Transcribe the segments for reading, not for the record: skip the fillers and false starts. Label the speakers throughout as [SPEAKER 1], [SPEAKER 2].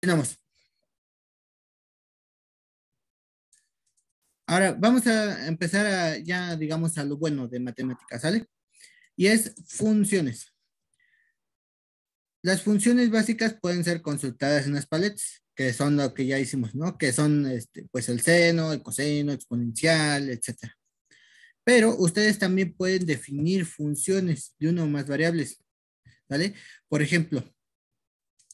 [SPEAKER 1] Tenemos. Ahora vamos a empezar ya, digamos, a lo bueno de matemáticas, ¿sale? Y es funciones. Las funciones básicas pueden ser consultadas en las paletas, que son lo que ya hicimos, ¿no? Que son, pues, el seno, el coseno, exponencial, etcétera. Pero ustedes también pueden definir funciones de una o más variables, ¿vale? Por ejemplo,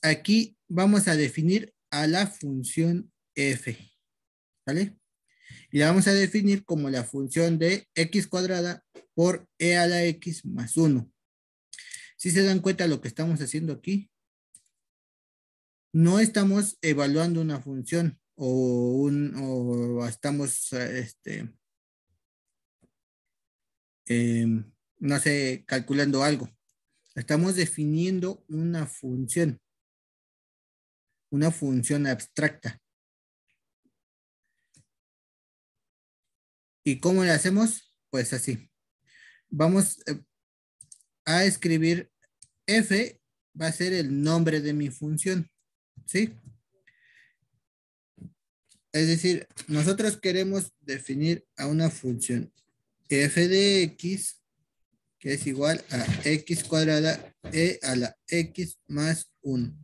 [SPEAKER 1] aquí vamos a definir a la función f, ¿vale? Y la vamos a definir como la función de x cuadrada por e a la x más 1. Si se dan cuenta lo que estamos haciendo aquí, no estamos evaluando una función o estamos, no sé, calculando algo. Estamos definiendo una función abstracta. ¿Y cómo la hacemos? Pues así. Vamos a escribir f, va a ser el nombre de mi función, ¿sí? Es decir, nosotros queremos definir a una función f de x, que es igual a x cuadrada e a la x más 1.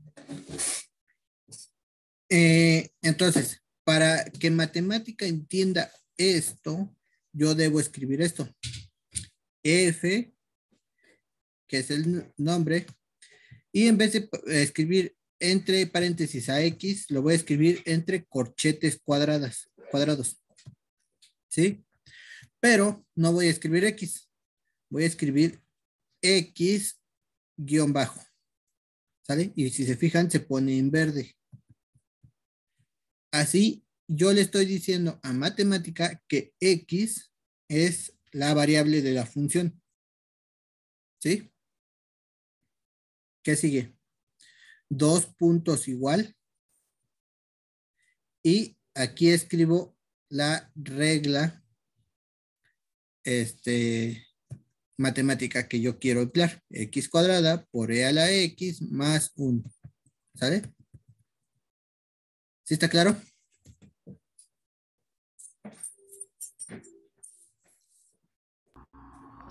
[SPEAKER 1] Entonces, para que matemática entienda esto, yo debo escribir esto. F, que es el nombre, y en vez de escribir entre paréntesis a x, lo voy a escribir entre corchetes cuadrados, ¿sí? Pero no voy a escribir x, voy a escribir x guión bajo, ¿sale? Y si se fijan, se pone en verde. Así, yo le estoy diciendo a matemática que x es la variable de la función, ¿sí? ¿Qué sigue? Dos puntos igual. Y aquí escribo la regla matemática que yo quiero emplear. X cuadrada por e a la x más 1. ¿Sale? ¿Sí está claro?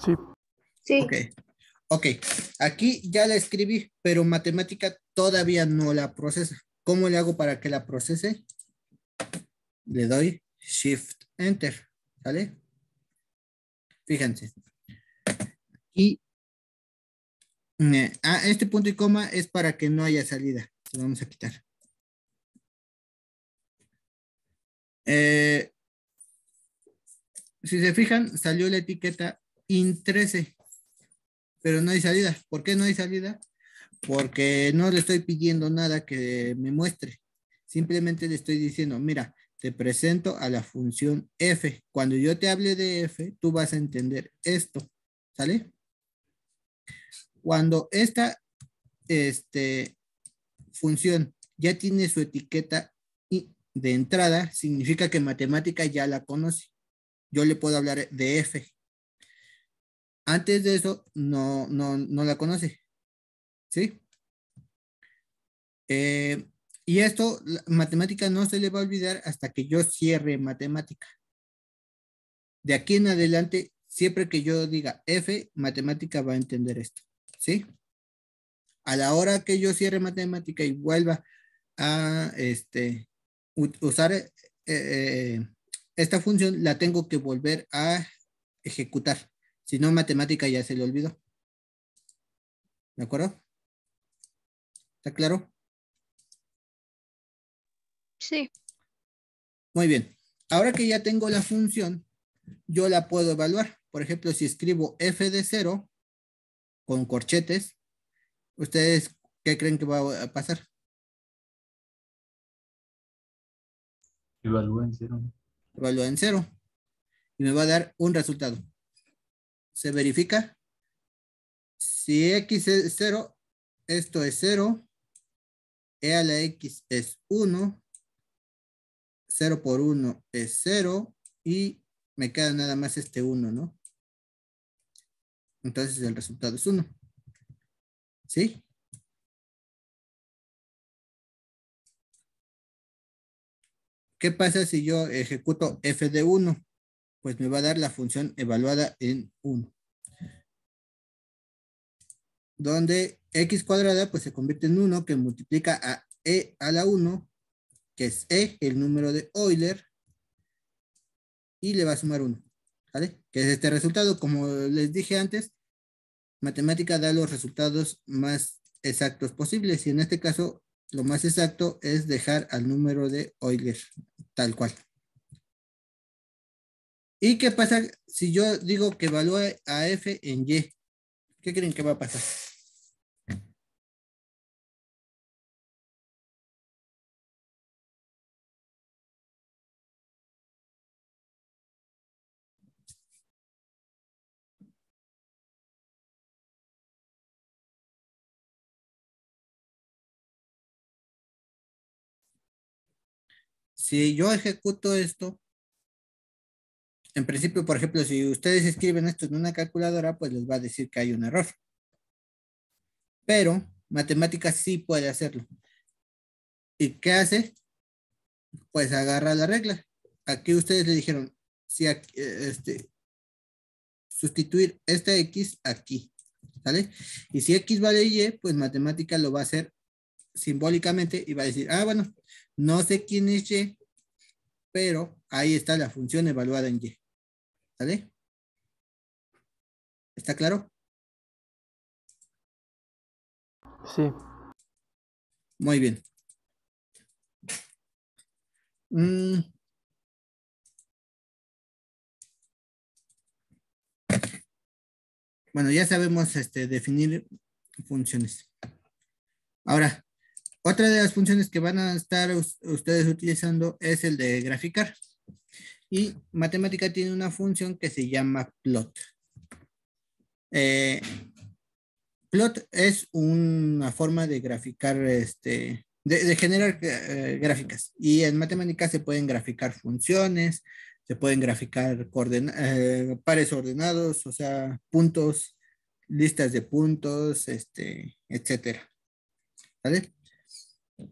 [SPEAKER 2] Sí.
[SPEAKER 1] Ok. Ok. Aquí ya la escribí, pero matemática todavía no la procesa. ¿Cómo le hago para que la procese? Le doy Shift Enter. ¿Sale? Fíjense. Y este punto y coma es para que no haya salida. Lo vamos a quitar. Si se fijan, salió la etiqueta IN13, pero no hay salida. ¿Por qué no hay salida? Porque no le estoy pidiendo nada que me muestre. Simplemente le estoy diciendo, mira, te presento a la función f. Cuando yo te hable de f, tú vas a entender esto. ¿Sale? Cuando esta función ya tiene su etiqueta de entrada, significa que matemática ya la conoce. Yo le puedo hablar de f. Antes de eso, no la conoce, ¿sí? Y esto, matemática no se le va a olvidar hasta que yo cierre matemática. De aquí en adelante, siempre que yo diga F, matemática va a entender esto, ¿sí? A la hora que yo cierre matemática y vuelva a usar esta función, la tengo que volver a ejecutar. Si no, matemática ya se le olvidó. ¿De acuerdo? ¿Está claro?
[SPEAKER 3] Sí.
[SPEAKER 1] Muy bien. Ahora que ya tengo la función, yo la puedo evaluar. Por ejemplo, si escribo f de 0 con corchetes, ¿ustedes qué creen que va a pasar?
[SPEAKER 2] Evalúa en cero.
[SPEAKER 1] Evalúa en 0 y me va a dar un resultado. Se verifica. Si x es 0, esto es 0, e a la x es 1, 0 por 1 es 0 y me queda nada más este 1, ¿no? Entonces el resultado es 1. ¿Sí? ¿Qué pasa si yo ejecuto f de 1? Pues me va a dar la función evaluada en 1. Donde x cuadrada pues se convierte en 1 que multiplica a e a la 1, que es e, el número de Euler, y le va a sumar 1. ¿Vale? Que es este resultado. Como les dije antes, matemática da los resultados más exactos posibles, y en este caso lo más exacto es dejar al número de Euler tal cual. ¿Y qué pasa si yo digo que evalúe a f en y? ¿Qué creen que va a pasar? Si yo ejecuto esto, en principio, por ejemplo, si ustedes escriben esto en una calculadora, pues les va a decir que hay un error. Pero matemáticas sí puede hacerlo. ¿Y qué hace? Pues agarra la regla. Aquí ustedes le dijeron, si sustituir esta x aquí, ¿sale? Y si x vale y, pues matemática lo va a hacer simbólicamente y va a decir, ah, bueno, no sé quién es y, pero ahí está la función evaluada en y, ¿sale? ¿Está claro?
[SPEAKER 2] Sí.
[SPEAKER 1] Muy bien. Mm, bueno, ya sabemos definir funciones. Ahora, otra de las funciones que van a estar ustedes utilizando es el de graficar. Y matemática tiene una función que se llama plot. Eh, Plot es una forma de graficar, de generar gráficas. Y en matemáticas se pueden graficar funciones, se pueden graficar pares ordenados, o sea, puntos, listas de puntos, etcétera. ¿Vale?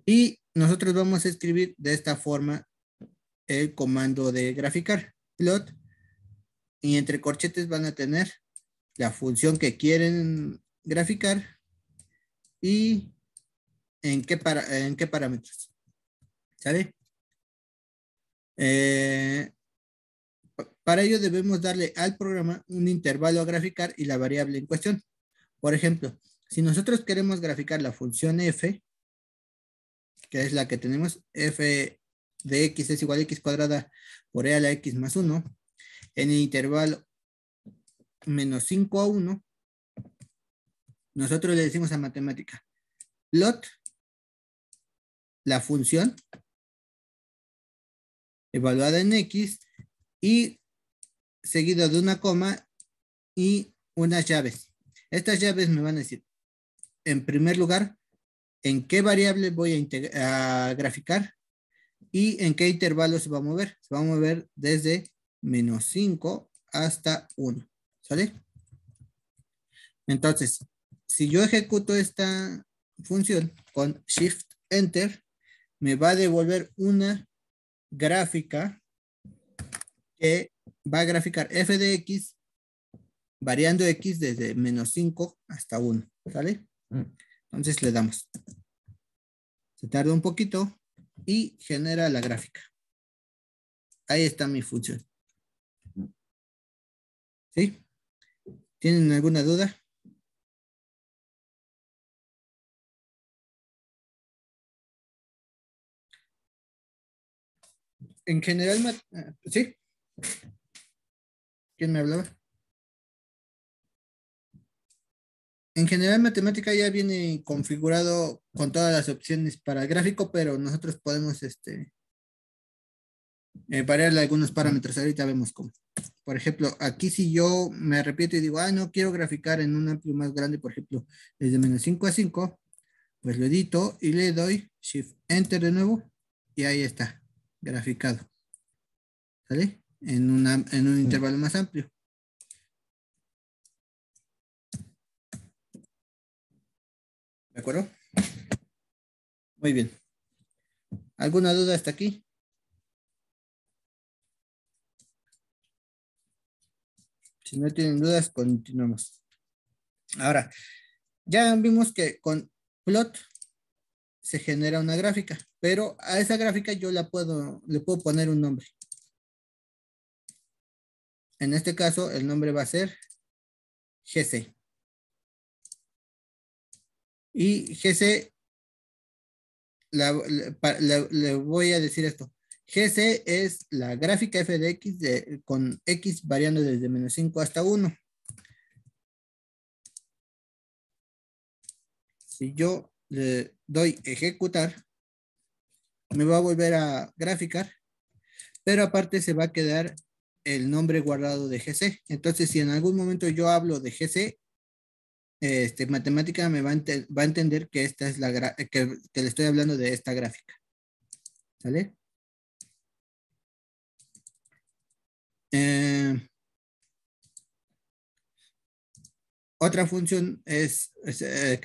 [SPEAKER 1] Y nosotros vamos a escribir de esta forma el comando de graficar, plot, y entre corchetes van a tener la función que quieren graficar y en qué parámetros, ¿sabe? Eh, para ello debemos darle al programa un intervalo a graficar y la variable en cuestión. Por ejemplo, si nosotros queremos graficar la función f, que es la que tenemos, f de x es igual a x cuadrada por e a la x más 1, en el intervalo menos 5 a 1, nosotros le decimos a matemática, plot la función evaluada en x y seguido de una coma y unas llaves. Estas llaves me van a decir, en primer lugar, en qué variable voy a graficar y en qué intervalo se va a mover. Se va a mover desde menos 5 hasta 1. ¿Sale? Entonces, si yo ejecuto esta función con Shift Enter, me va a devolver una gráfica que va a graficar f de x variando x desde menos 5 hasta 1. ¿Sale? Entonces le damos. Se tarda un poquito y genera la gráfica. Ahí está mi función. ¿Sí? ¿Tienen alguna duda? En general, ¿sí? ¿Quién me hablaba? En general, matemática ya viene configurado con todas las opciones para el gráfico, pero nosotros podemos variarle algunos parámetros. Ahorita vemos cómo. Por ejemplo, aquí si yo me arrepiento y digo, ah, no quiero graficar en un amplio más grande, por ejemplo, desde menos 5 a 5, pues lo edito y le doy Shift Enter de nuevo y ahí está, graficado. ¿Sale? En un intervalo más amplio. ¿De acuerdo? Muy bien. ¿Alguna duda hasta aquí? Si no tienen dudas, continuamos. Ahora, ya vimos que con plot se genera una gráfica, pero a esa gráfica yo le puedo poner un nombre. En este caso, el nombre va a ser GC. Y GC, le voy a decir esto. GC es la gráfica f de x con x variando desde -5 hasta 1. Si yo le doy ejecutar, me va a volver a graficar, pero aparte se va a quedar el nombre guardado de GC. Entonces, si en algún momento yo hablo de GC, matemática me va a entender que esta es que le estoy hablando de esta gráfica. ¿Sale? Otra función que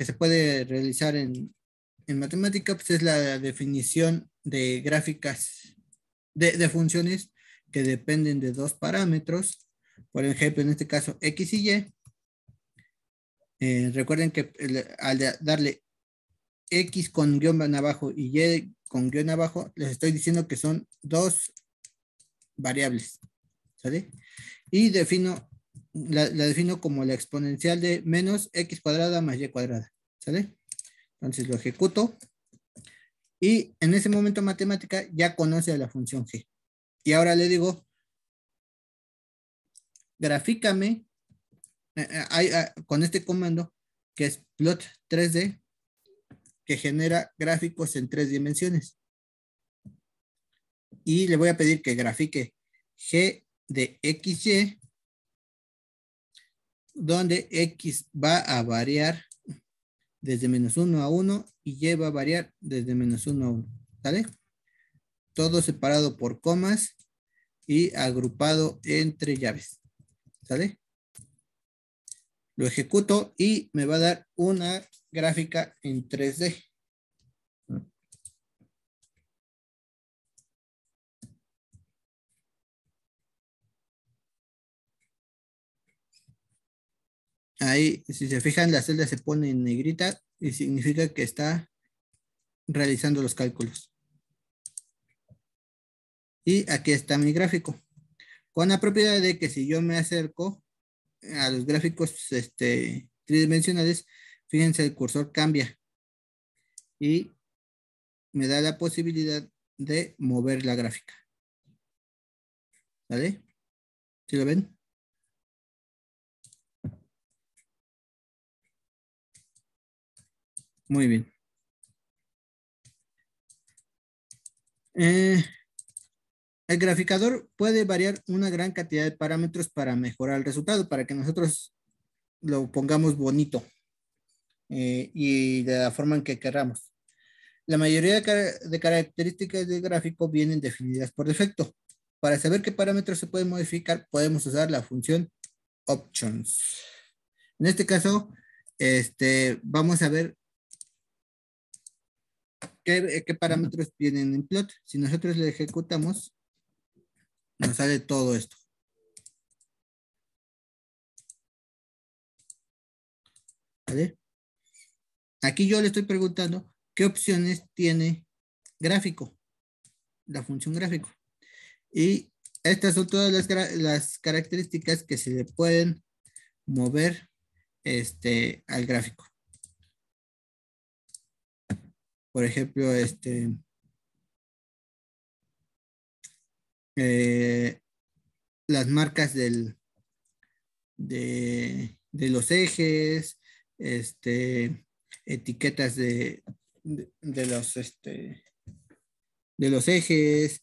[SPEAKER 1] se puede realizar en matemática, pues es la definición de gráficas de funciones que dependen de dos parámetros. Por ejemplo, en este caso, X y Y. Recuerden que al darle X con guión abajo y Y con guión abajo, les estoy diciendo que son dos variables. ¿Sale? Y la defino como la exponencial de menos X cuadrada más Y cuadrada. ¿Sale? Entonces lo ejecuto. Y en ese momento matemática ya conoce a la función G. Y ahora le digo, grafícame con este comando que es plot 3D, que genera gráficos en 3 dimensiones. Y le voy a pedir que grafique G de XY, donde X va a variar desde -1 a 1 y Y va a variar desde -1 a 1. ¿Sale? Todo separado por comas y agrupado entre llaves. ¿Sale? Lo ejecuto y me va a dar una gráfica en 3D. Ahí, si se fijan, la celda se pone en negrita y significa que está realizando los cálculos. Y aquí está mi gráfico. Con la propiedad de que si yo me acerco a los gráficos tridimensionales, fíjense, el cursor cambia y me da la posibilidad de mover la gráfica. ¿Vale? ¿Sí lo ven? Muy bien. El graficador puede variar una gran cantidad de parámetros para mejorar el resultado, para que nosotros lo pongamos bonito y de la forma en que queramos. La mayoría de características del gráfico vienen definidas por defecto. Para saber qué parámetros se pueden modificar, podemos usar la función options. En este caso, vamos a ver qué parámetros vienen en plot. Si nosotros le ejecutamos, nos sale todo esto. ¿Vale? Aquí yo le estoy preguntando qué opciones tiene gráfico, la función gráfico. Y estas son todas las características que se le pueden mover al gráfico. Por ejemplo, las marcas de los ejes, etiquetas de los ejes,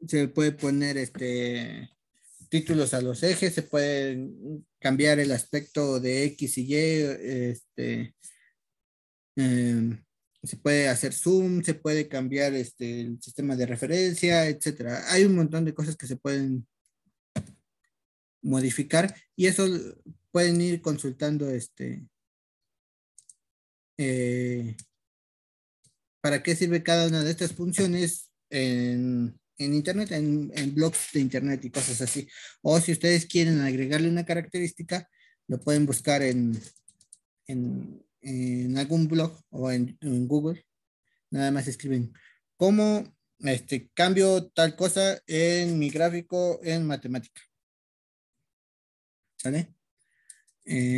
[SPEAKER 1] se puede poner títulos a los ejes, se puede cambiar el aspecto de X y Y, se puede hacer zoom, se puede cambiar el sistema de referencia, etcétera. Hay un montón de cosas que se pueden modificar y eso pueden ir consultando para qué sirve cada una de estas funciones en en internet, en blogs de internet y cosas así. O si ustedes quieren agregarle una característica, lo pueden buscar en algún blog o en Google. Nada más escriben cómo cambio tal cosa en mi gráfico en matemática. ¿Sale?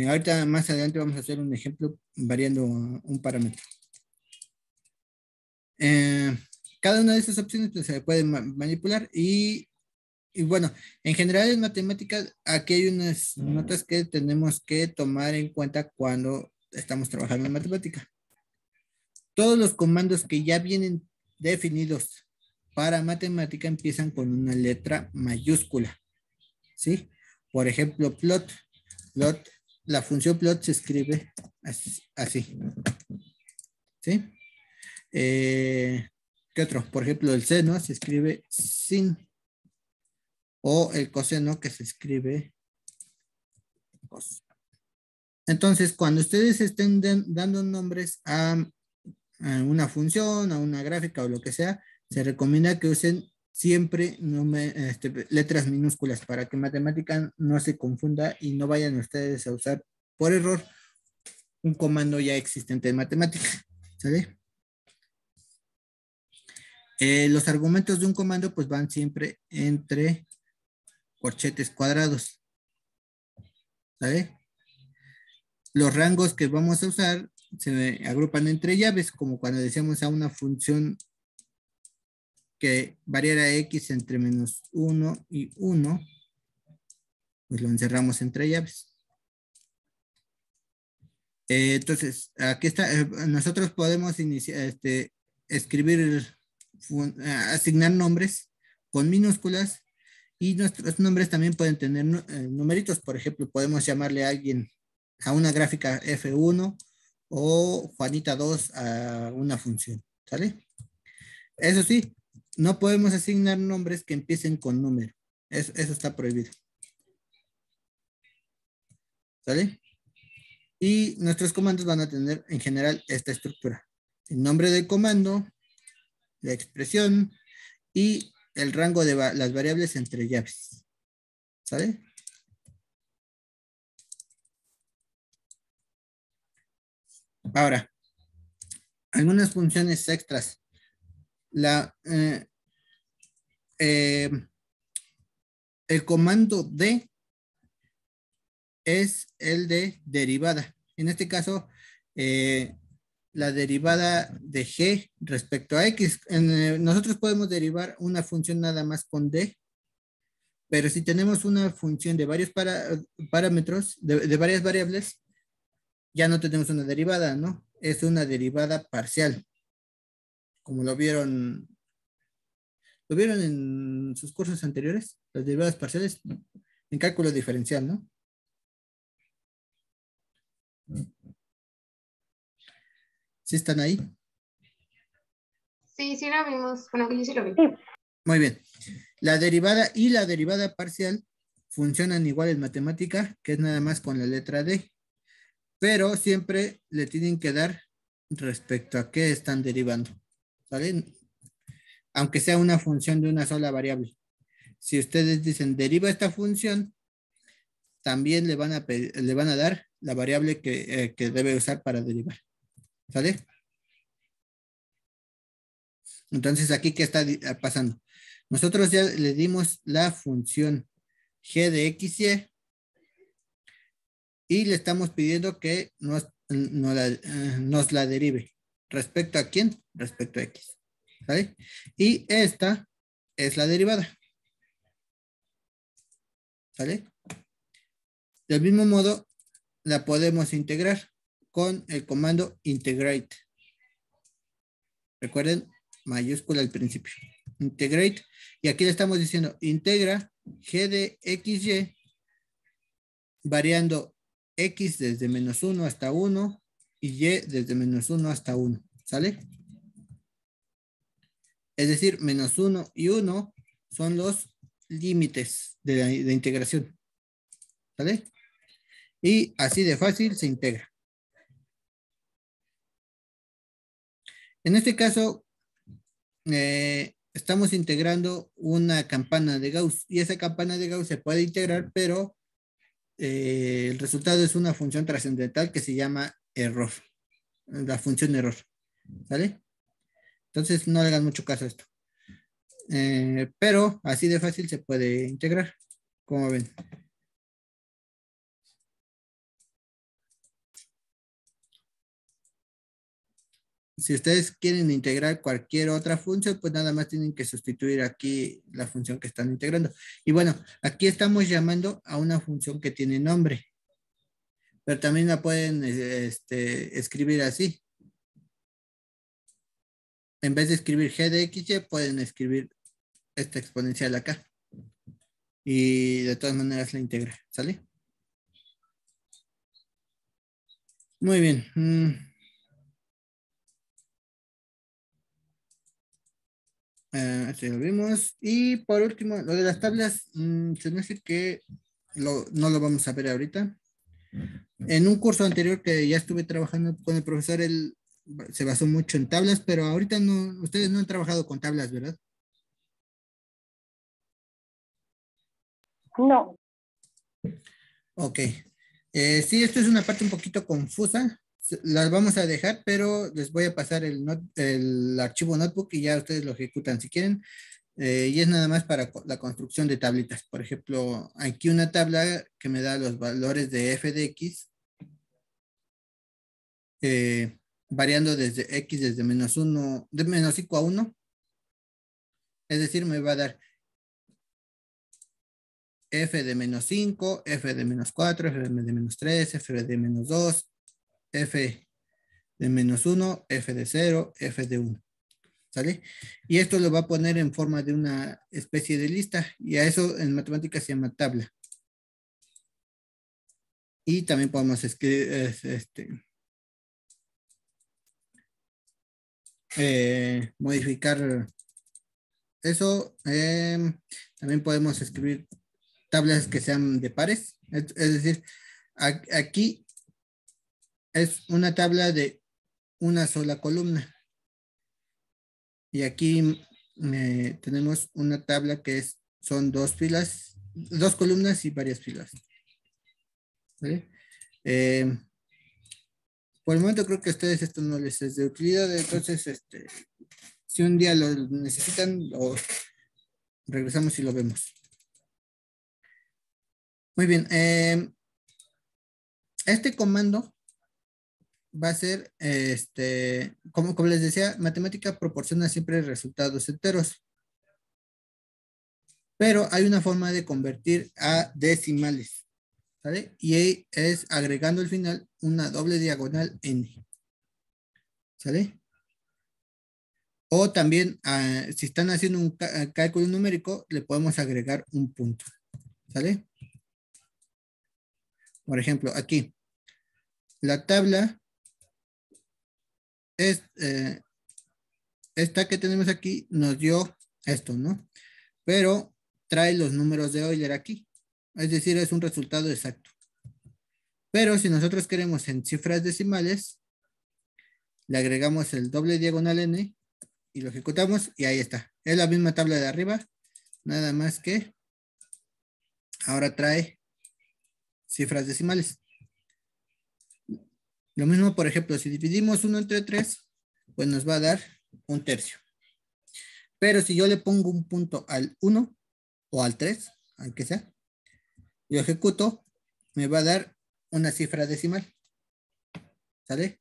[SPEAKER 1] Ahorita más adelante vamos a hacer un ejemplo variando un parámetro. Cada una de estas opciones pues, se puede manipular y bueno, en general en matemáticas aquí hay unas notas que tenemos que tomar en cuenta cuando estamos trabajando en matemática. Todos los comandos que ya vienen definidos para matemática empiezan con una letra mayúscula, ¿sí? Por ejemplo, plot, la función plot se escribe así, ¿sí? ¿Qué otro? Por ejemplo, el seno se escribe sin, o el coseno que se escribe cos. Entonces, cuando ustedes estén dando nombres a una función, a una gráfica o lo que sea, se recomienda que usen siempre letras minúsculas para que matemática no se confunda y no vayan ustedes a usar por error un comando ya existente en matemática. ¿Sale? Los argumentos de un comando pues van siempre entre corchetes cuadrados. ¿Sale? Los rangos que vamos a usar se agrupan entre llaves, como cuando decíamos a una función que variara x entre -1 y 1, pues lo encerramos entre llaves. Entonces, aquí está, nosotros podemos iniciar, escribir, asignar nombres con minúsculas y nuestros nombres también pueden tener numeritos. Por ejemplo, podemos llamarle a alguien a una gráfica F1 o Juanita 2 a una función, ¿sale? Eso sí, no podemos asignar nombres que empiecen con número. Eso está prohibido. ¿Sale? Y nuestros comandos van a tener en general esta estructura. El nombre del comando, la expresión y el rango de las variables entre llaves. ¿Sale? Ahora, algunas funciones extras. El comando D es el de derivada. En este caso, la derivada de G respecto a X. Nosotros podemos derivar una función nada más con D, pero si tenemos una función de varios parámetros, de varias variables, ya no tenemos una derivada, ¿no? Es una derivada parcial, como lo vieron en sus cursos anteriores, las derivadas parciales en cálculo diferencial, ¿no? ¿Sí están ahí?
[SPEAKER 2] Sí, sí lo vimos. Bueno, yo sí lo vi.
[SPEAKER 1] Muy bien. La derivada y la derivada parcial funcionan igual en matemática, que es nada más con la letra D, pero siempre le tienen que dar respecto a qué están derivando, ¿vale? Aunque sea una función de una sola variable. Si ustedes dicen deriva esta función, también le van a dar la variable que debe usar para derivar, ¿sale? Entonces, aquí, ¿qué está pasando? Nosotros ya le dimos la función g de x, y y le estamos pidiendo que nos la derive. ¿Respecto a quién? Respecto a x. ¿Sale? Y esta es la derivada. ¿Sale? Del mismo modo, la podemos integrar con el comando integrate. Recuerden, mayúscula al principio. Integrate. Y aquí le estamos diciendo, integra g de xy variando x desde -1 hasta 1 y y desde -1 hasta 1. ¿Sale? Es decir, -1 y 1 son los límites de integración. ¿Sale? Y así de fácil se integra. En este caso, estamos integrando una campana de Gauss y esa campana de Gauss se puede integrar, pero el resultado es una función trascendental que se llama error, la función error, ¿sale? Entonces no le hagan mucho caso a esto. Pero así de fácil se puede integrar, como ven. Si ustedes quieren integrar cualquier otra función, pues nada más tienen que sustituir aquí la función que están integrando. Y bueno, aquí estamos llamando a una función que tiene nombre, pero también la pueden escribir así. En vez de escribir g de xy, pueden escribir esta exponencial acá. Y de todas maneras la integra, ¿sale? Muy bien. Así lo vimos. Y por último, lo de las tablas, se me hace que no lo vamos a ver ahorita. En un curso anterior que ya estuve trabajando con el profesor, él se basó mucho en tablas, pero ahorita no, ustedes no han trabajado con tablas, ¿verdad?
[SPEAKER 3] No.
[SPEAKER 1] Ok. Sí, esto es una parte un poquito confusa. Las vamos a dejar, pero les voy a pasar el archivo notebook y ya ustedes lo ejecutan si quieren. Y es nada más para la construcción de tablitas. Por ejemplo, aquí una tabla que me da los valores de f de x, variando desde x desde -1, de -5 a 1. Es decir, me va a dar f de -5, f de -4, f de -3, f de -2, f de -1, f de 0, f de 1. ¿Sale? Y esto lo va a poner en forma de una especie de lista. Y a eso en matemáticas se llama tabla. Y también podemos escribir, modificar eso. También podemos escribir tablas que sean de pares. Es decir, aquí es una tabla de una sola columna. Y aquí tenemos una tabla que son dos filas, dos columnas y varias filas. ¿Vale? Por el momento creo que a ustedes esto no les es de utilidad, entonces si un día lo necesitan, regresamos y lo vemos. Muy bien. Este comando va a ser, como les decía, matemática proporciona siempre resultados enteros. Pero hay una forma de convertir a decimales, ¿vale? Y es agregando al final una doble diagonal n, ¿sale? O también, si están haciendo un cálculo numérico, le podemos agregar un punto, ¿sale? Por ejemplo, aquí, la tabla es, esta que tenemos aquí nos dio esto, ¿no? Pero trae los números de Euler aquí. Es decir, es un resultado exacto. Pero si nosotros queremos en cifras decimales, le agregamos el doble diagonal n y lo ejecutamos y ahí está. Es la misma tabla de arriba, nada más que ahora trae cifras decimales. Lo mismo, por ejemplo, si dividimos 1 entre 3, pues nos va a dar 1/3. Pero si yo le pongo un punto al 1 o al 3, aunque sea, yo ejecuto, me va a dar una cifra decimal. ¿Sale?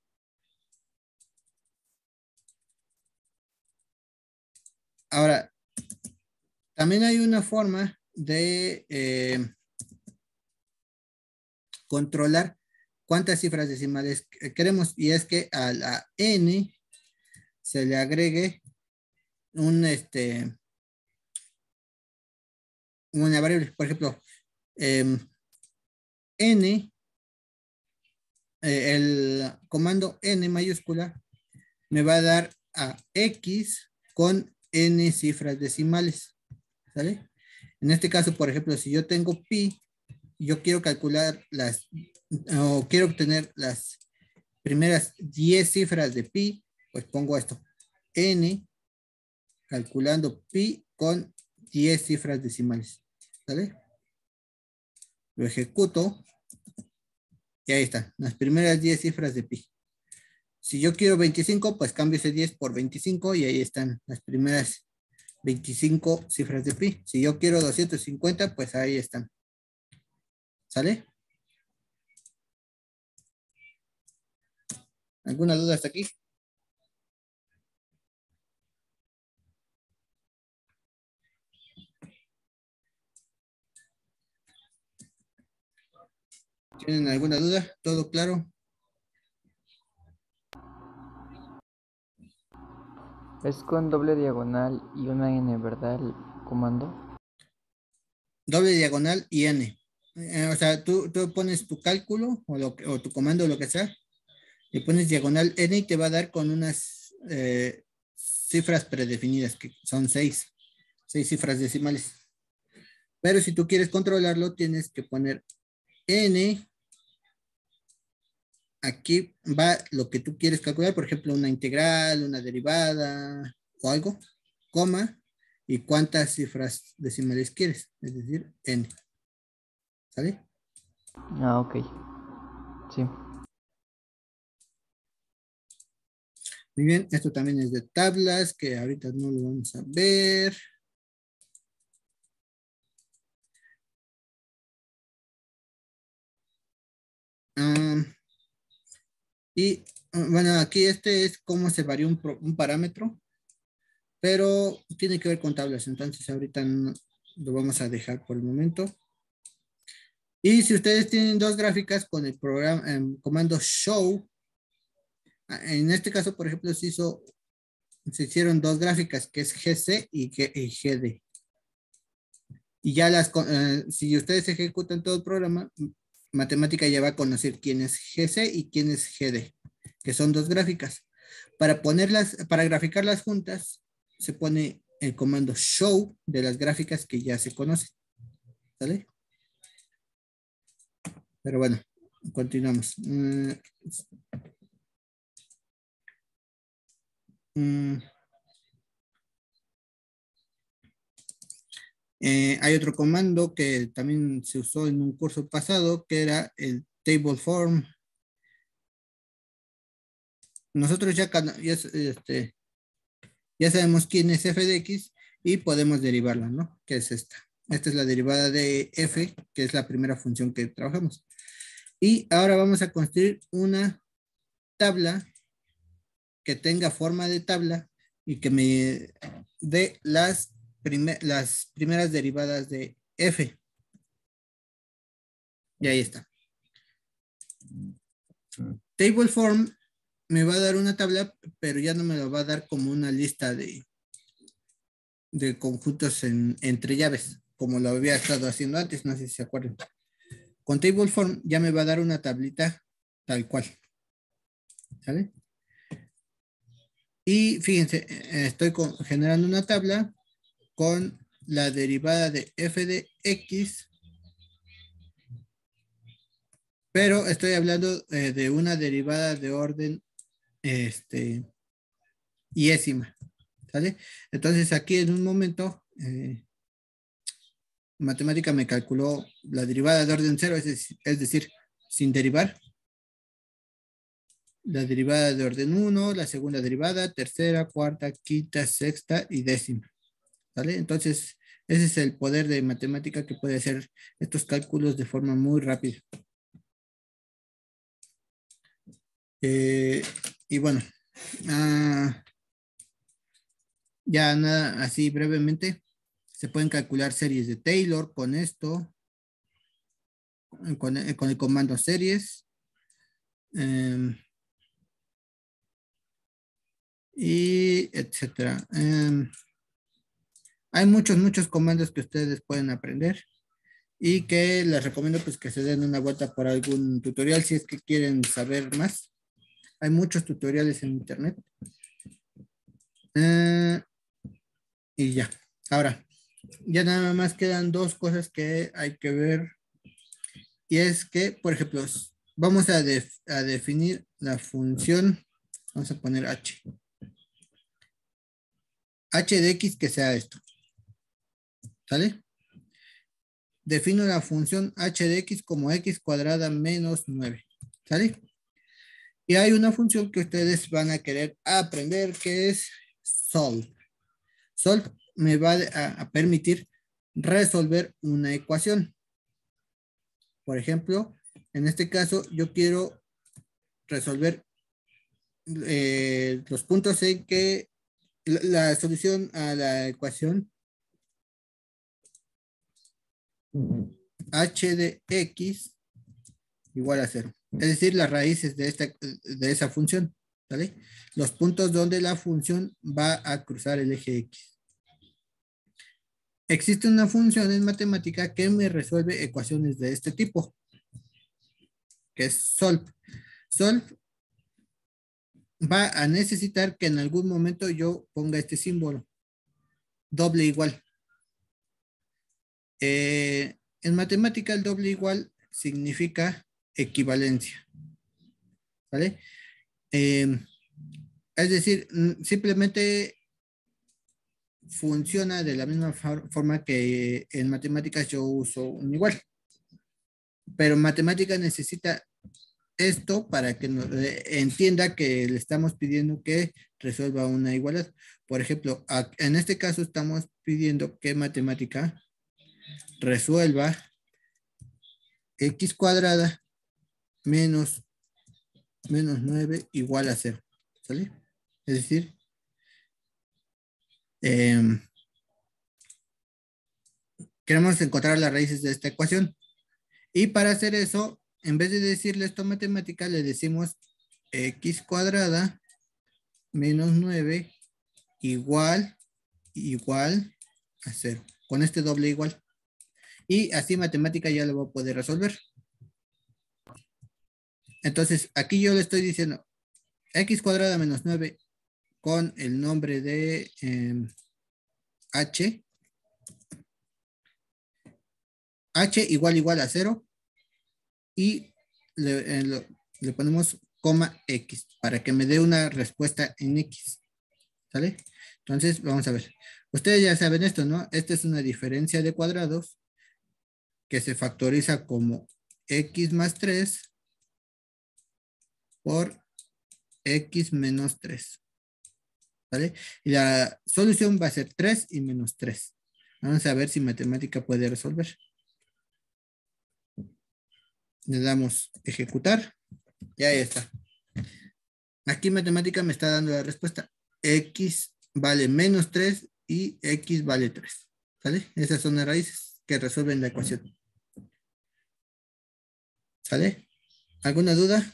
[SPEAKER 1] Ahora, también hay una forma de controlar cuántas cifras decimales queremos, y es que a la n se le agregue una variable. Por ejemplo, n, el comando n mayúscula me va a dar a x con n cifras decimales, ¿sale? En este caso, por ejemplo, si yo tengo pi, yo quiero calcular o quiero obtener las primeras 10 cifras de pi, pues pongo esto, n calculando pi con 10 cifras decimales. ¿Sale? Lo ejecuto. Y ahí están, las primeras 10 cifras de pi. Si yo quiero 25, pues cambio ese 10 por 25 y ahí están las primeras 25 cifras de pi. Si yo quiero 250, pues ahí están. ¿Sale? ¿Alguna duda hasta aquí? ¿Tienen alguna duda? ¿Todo claro?
[SPEAKER 3] Es con doble diagonal y una n, ¿verdad? El comando.
[SPEAKER 1] Doble diagonal y n. O sea, tú pones tu cálculo o tu comando o lo que sea, y pones diagonal n y te va a dar con unas cifras predefinidas, que son 6 cifras decimales. Pero si tú quieres controlarlo, tienes que poner n. Aquí va lo que tú quieres calcular, por ejemplo, una integral, una derivada o algo, coma, y cuántas cifras decimales quieres, es decir, n. ¿Sale?
[SPEAKER 3] Ah, ok. Sí.
[SPEAKER 1] Muy bien, esto también es de tablas, que ahorita no lo vamos a ver. Y bueno, aquí este es cómo se varía un parámetro, pero tiene que ver con tablas, entonces ahorita no, lo vamos a dejar por el momento. Y si ustedes tienen dos gráficas con el programa, comando show, en este caso, por ejemplo, se hicieron dos gráficas, que es GC y GD. Y ya si ustedes ejecutan todo el programa, matemática ya va a conocer quién es GC y quién es GD, que son dos gráficas. Para graficarlas juntas, se pone el comando show de las gráficas que ya se conocen. ¿Sale? Pero bueno, continuamos. Hay otro comando que también se usó en un curso pasado, que era el table form. Nosotros ya sabemos quién es f de x y podemos derivarla, ¿no? Que es esta. Esta es la derivada de f, que es la primera función que trabajamos. Y ahora vamos a construir una tabla que tenga forma de tabla y que me dé las primeras derivadas de f. Y ahí está. Table form me va a dar una tabla, pero ya no me lo va a dar como una lista de conjuntos entre llaves, como lo había estado haciendo antes, no sé si se acuerdan. Con table form ya me va a dar una tablita tal cual. ¿Sale? Y fíjense, estoy generando una tabla con la derivada de f de x, pero estoy hablando de una derivada de orden iésima. ¿Sale? Entonces aquí en un momento, matemática me calculó la derivada de orden cero, es decir, sin derivar. La derivada de orden 1, la segunda derivada, tercera, cuarta, quinta, sexta y décima. ¿Vale? Entonces, ese es el poder de matemática que puede hacer estos cálculos de forma muy rápida. Y bueno, ya nada, así brevemente, se pueden calcular series de Taylor con esto, con el comando series. Y etcétera. Hay muchos comandos que ustedes pueden aprender y que les recomiendo pues que se den una vuelta por algún tutorial si es que quieren saber más. Hay muchos tutoriales en internet. Y ya. Ahora, ya nada más quedan dos cosas que hay que ver. Y es que, por ejemplo, vamos a definir la función. Vamos a poner h. h de x que sea esto. ¿Sale? Defino la función h de x como x cuadrada menos 9. ¿Sale? Y hay una función que ustedes van a querer aprender que es solve. Solve me va a permitir resolver una ecuación. Por ejemplo, en este caso yo quiero resolver los puntos en que la solución a la ecuación h de x igual a 0. Es decir, las raíces de esa función. ¿Vale? Los puntos donde la función va a cruzar el eje x. Existe una función en matemática que me resuelve ecuaciones de este tipo, que es solve. Solve va a necesitar que en algún momento yo ponga este símbolo, doble igual. En matemática el doble igual significa equivalencia. ¿Vale? Es decir, simplemente funciona de la misma forma que en matemáticas yo uso un igual. Pero en matemáticas necesita esto para que entienda que le estamos pidiendo que resuelva una igualdad. Por ejemplo, en este caso estamos pidiendo que matemática resuelva x cuadrada menos 9 igual a 0. ¿Sale? Es decir, queremos encontrar las raíces de esta ecuación. Y para hacer eso, en vez de decirle esto a matemática, le decimos x cuadrada menos 9 igual a 0. Con este doble igual. Y así matemática ya lo va a poder resolver. Entonces, aquí yo le estoy diciendo x cuadrada menos 9 con el nombre de h. H igual a 0. Y le ponemos coma x para que me dé una respuesta en x. ¿Sale? Entonces, vamos a ver. Ustedes ya saben esto, ¿no? Esta es una diferencia de cuadrados que se factoriza como x más 3 por x menos 3. ¿Vale? Y la solución va a ser 3 y menos 3. Vamos a ver si matemática puede resolver. Le damos ejecutar. Y ahí está. Aquí matemática me está dando la respuesta. X vale menos 3 y x vale 3. ¿Sale? Esas son las raíces que resuelven la ecuación. ¿Sale? ¿Alguna duda?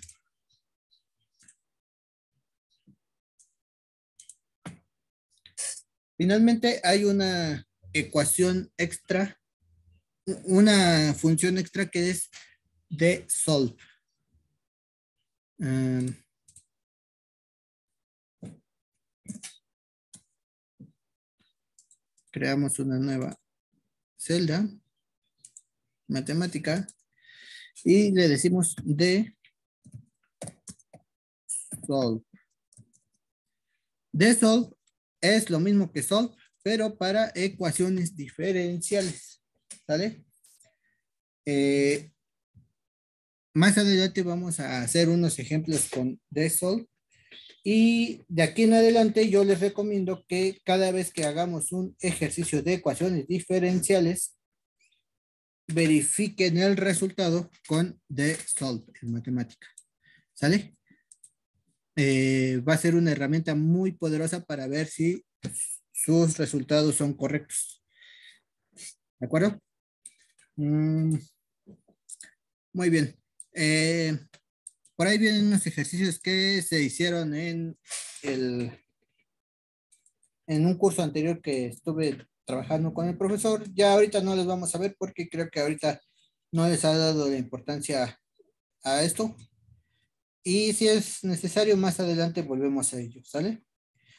[SPEAKER 1] Finalmente hay una ecuación extra, una función extra que es de solve. Creamos una nueva celda, matemática, y le decimos de solve. De solve es lo mismo que solve, pero para ecuaciones diferenciales. ¿Sale? Más adelante vamos a hacer unos ejemplos con de solve. Y de aquí en adelante yo les recomiendo que cada vez que hagamos un ejercicio de ecuaciones diferenciales, verifiquen el resultado con de solve en matemática. ¿Sale? Va a ser una herramienta muy poderosa para ver si sus resultados son correctos. ¿De acuerdo? Muy bien. Por ahí vienen unos ejercicios que se hicieron en un curso anterior que estuve trabajando con el profesor. Ya ahorita no les vamos a ver porque creo que ahorita no les ha dado la importancia a esto. Y si es necesario, más adelante volvemos a ello, ¿sale?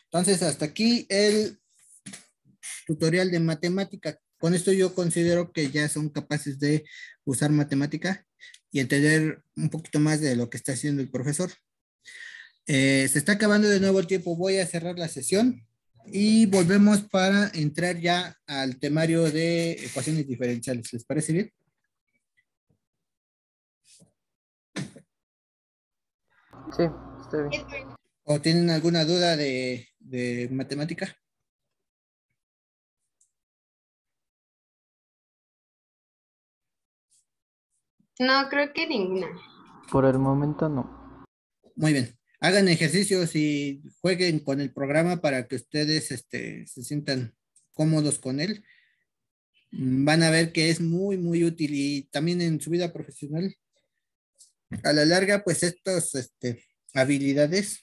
[SPEAKER 1] Entonces, hasta aquí el tutorial de matemática. Con esto yo considero que ya son capaces de usar matemática y entender un poquito más de lo que está haciendo el profesor. Se está acabando de nuevo el tiempo. Voy a cerrar la sesión. Y volvemos para entrar ya al temario de ecuaciones diferenciales. ¿Les parece bien?
[SPEAKER 3] Sí, está bien.
[SPEAKER 1] ¿O tienen alguna duda de matemática?
[SPEAKER 2] No, creo que ninguna.
[SPEAKER 3] Por el momento no.
[SPEAKER 1] Muy bien. Hagan ejercicios y jueguen con el programa para que ustedes se sientan cómodos con él. Van a ver que es muy, muy útil y también en su vida profesional. A la larga, pues estas habilidades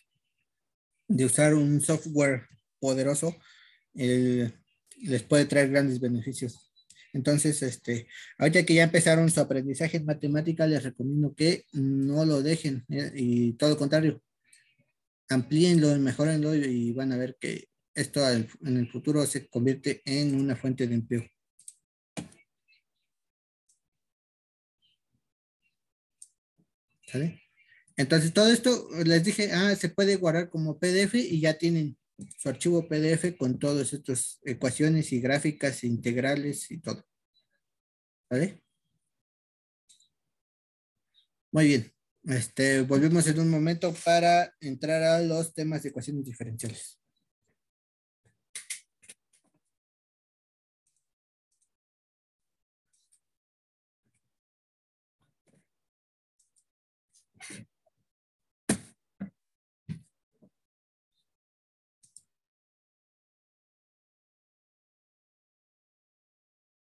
[SPEAKER 1] de usar un software poderoso eh, les puede traer grandes beneficios. Entonces, ahorita que ya empezaron su aprendizaje en matemática, les recomiendo que no lo dejen y todo lo contrario, amplíenlo, mejórenlo y van a ver que esto en el futuro se convierte en una fuente de empleo. ¿Sale? Entonces, todo esto les dije, se puede guardar como PDF y ya tienen su archivo PDF con todas estas ecuaciones y gráficas integrales y todo. ¿Vale? Muy bien. Volvemos en un momento para entrar a los temas de ecuaciones diferenciales.